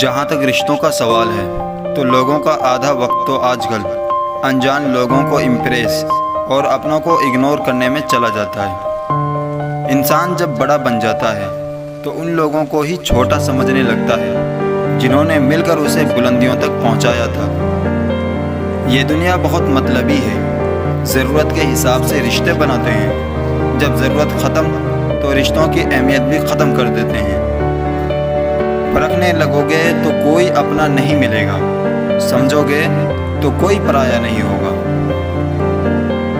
جہاں تک رشتوں کا سوال ہے تو لوگوں کا آدھا وقت تو آج کل انجان لوگوں کو امپریس اور اپنوں کو اگنور کرنے میں چلا جاتا ہے۔ انسان جب بڑا بن جاتا ہے تو ان لوگوں کو ہی چھوٹا سمجھنے لگتا ہے جنہوں نے مل کر اسے بلندیوں تک پہنچایا تھا۔ یہ دنیا بہت مطلبی ہے، ضرورت کے حساب سے رشتے بناتے ہیں، جب ضرورت ختم تو رشتوں کی اہمیت بھی ختم کر دیتے ہیں۔ پرکھنے لگو گے تو کوئی اپنا نہیں ملے گا، سمجھو گے تو کوئی پرایا نہیں ہوگا۔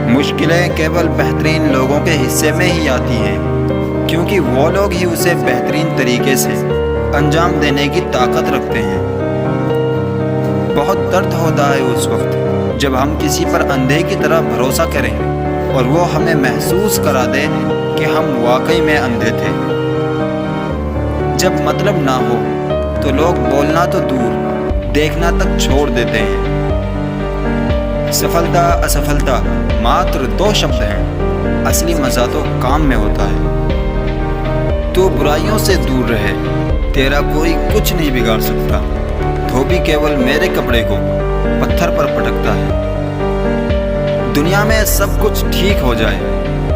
مشکلیں کیول بہترین لوگوں کے حصے میں ہی آتی ہیں، کیونکہ وہ لوگ ہی اسے بہترین طریقے سے انجام دینے کی طاقت رکھتے ہیں۔ بہت درد ہوتا ہے اس وقت جب ہم کسی پر اندھے کی طرح بھروسہ کریں اور وہ ہمیں محسوس کرا دے کہ ہم واقعی میں اندھے تھے۔ جب مطلب نہ ہو تو لوگ بولنا تو دور، دیکھنا تک چھوڑ دیتے ہیں۔ سفلتا اسفلتا ماتر 2 شبد ہیں، اصلی مزہ تو کام میں ہوتا ہے۔ تو برائیوں سے دور رہے، تیرا کوئی کچھ نہیں بگاڑ سکتا۔ دھوبی کیول میرے کپڑے کو پتھر پر پٹکتا ہے۔ دنیا میں سب کچھ ٹھیک ہو جائے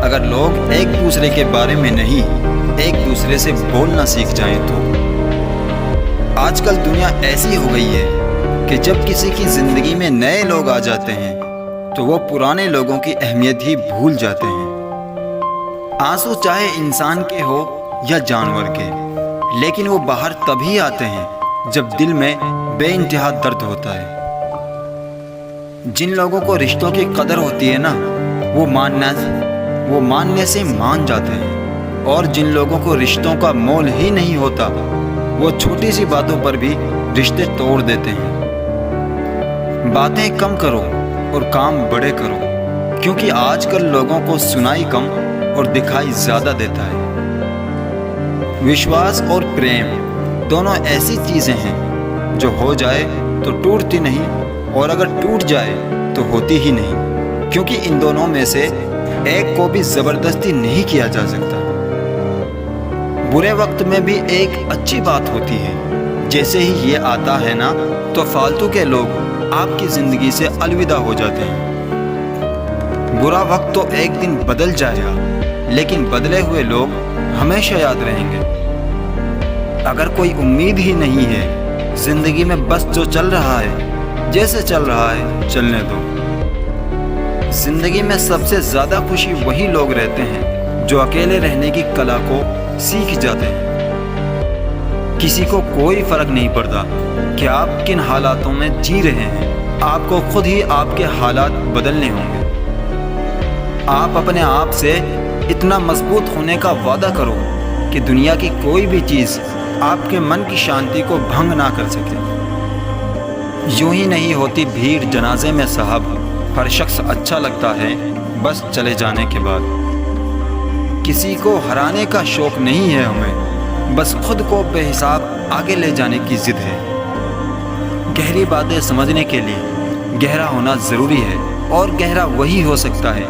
اگر لوگ ایک دوسرے کے بارے میں نہیں، ایک دوسرے سے بولنا سیکھ جائیں تو۔ آج کل دنیا ایسی ہو گئی ہے کہ جب کسی کی زندگی میں نئے لوگ آ جاتے ہیں تو وہ پرانے لوگوں کی اہمیت ہی بھول جاتے ہیں۔ آنسو چاہے انسان کے ہو یا جانور کے، لیکن وہ باہر تبھی آتے ہیں جب دل میں بے انتہا درد ہوتا ہے۔ جن لوگوں کو رشتوں کی قدر ہوتی ہے نا، وہ ماننے سے مان جاتے ہیں، اور جن لوگوں کو رشتوں کا مول ہی نہیں ہوتا وہ چھوٹی سی باتوں پر بھی رشتے توڑ دیتے ہیں۔ باتیں کم کرو اور کام بڑے کرو، کیونکہ آج کل لوگوں کو سنائی کم اور دکھائی زیادہ دیتا ہے۔ وشواس اور پریم دونوں ایسی چیزیں ہیں جو ہو جائے تو ٹوٹتی نہیں، اور اگر ٹوٹ جائے تو ہوتی ہی نہیں، کیونکہ ان دونوں میں سے ایک کو بھی زبردستی نہیں کیا جا سکتا۔ برے وقت میں بھی ایک اچھی بات ہوتی ہے، جیسے ہی یہ آتا ہے نا تو فالتو کے لوگ آپ کی زندگی سے الوداع ہو جاتے ہیں۔ برا وقت تو ایک دن بدل جائے گا، لیکن بدلے ہوئے لوگ ہمیشہ یاد رہیں گے۔ اگر کوئی امید ہی نہیں ہے زندگی میں، بس جو چل رہا ہے جیسے چل رہا ہے چلنے دو۔ زندگی میں سب سے زیادہ خوشی وہی لوگ رہتے ہیں جو اکیلے رہنے کی کلا کو سیکھ جاتے ہیں۔ کسی کو کوئی فرق نہیں پڑتا کہ آپ کن حالاتوں میں جی رہے ہیں، آپ کو خود ہی آپ کے حالات بدلنے ہوں گے۔ آپ اپنے آپ سے اتنا مضبوط ہونے کا وعدہ کرو کہ دنیا کی کوئی بھی چیز آپ کے من کی شانتی کو بھنگ نہ کر سکے۔ یوں ہی نہیں ہوتی بھیڑ جنازے میں صاحب، ہر شخص اچھا لگتا ہے بس چلے جانے کے بعد۔ کسی کو ہرانے کا شوق نہیں ہے ہمیں، بس خود کو بے حساب آگے لے جانے کی ضد ہے۔ گہری باتیں سمجھنے کے لیے گہرا ہونا ضروری ہے، اور گہرا وہی ہو سکتا ہے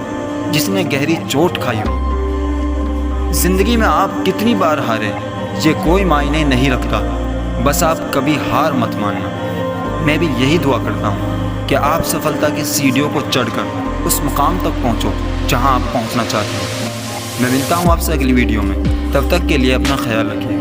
جس نے گہری چوٹ کھائی ہو۔ زندگی میں آپ کتنی بار ہارے یہ کوئی معنی نہیں رکھتا، بس آپ کبھی ہار مت ماننا۔ میں بھی یہی دعا کرتا ہوں کہ آپ سفلتا کی سیڑھیوں کو چڑھ کر اس مقام تک پہنچو جہاں آپ پہنچنا چاہتے ہیں۔ میں ملتا ہوں آپ سے اگلی ویڈیو میں، تب تک کے لیے اپنا خیال رکھیے۔